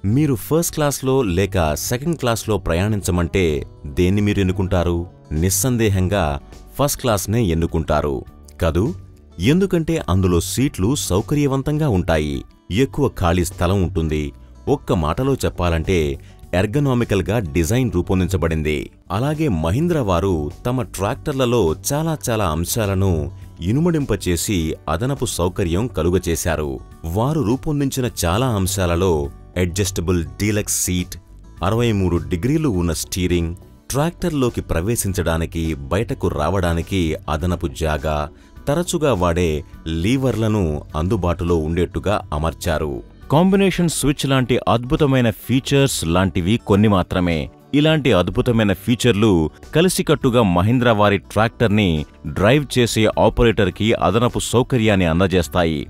మీరు ఫస్ట్ క్లాస్లో లేక సెకండ్ క్లాస్లో ప్రయాణించమంటే దేన్ని మీరు ఎన్నుకుంటారు? నిస్సందేహంగా ఫస్ట్ క్లాస్నే ఎన్నుకుంటారు కదూ? ఎందుకంటే అందులో సీట్లు సౌకర్యవంతంగా ఉంటాయి, ఎక్కువ ఖాళీ స్థలం ఉంటుంది. ఒక్క మాటలో చెప్పాలంటే ఎర్గనామికల్గా డిజైన్ రూపొందించబడింది. అలాగే మహీంద్రా వారు తమ ట్రాక్టర్లలో చాలా అంశాలను ఇనుమడింపచేసి అదనపు సౌకర్యం కలుగచేశారు. వారు రూపొందించిన చాలా అంశాలలో అడ్జస్టబుల్ డీలక్స్ సీట్, 63 డిగ్రీలు ఉన్న స్టీరింగ్, ట్రాక్టర్లోకి ప్రవేశించడానికి బయటకు రావడానికి అదనపు జాగా, తరచుగా వాడే లీవర్లను అందుబాటులో ఉండేట్టుగా అమర్చారు. కాంబినేషన్ స్విచ్ లాంటి అద్భుతమైన ఫీచర్స్ లాంటివి కొన్ని మాత్రమే. ఇలాంటి అద్భుతమైన ఫీచర్లు కలిసికట్టుగా మహీంద్రా వారి ట్రాక్టర్ని డ్రైవ్ చేసే ఆపరేటర్కి అదనపు సౌకర్యాన్ని అందజేస్తాయి.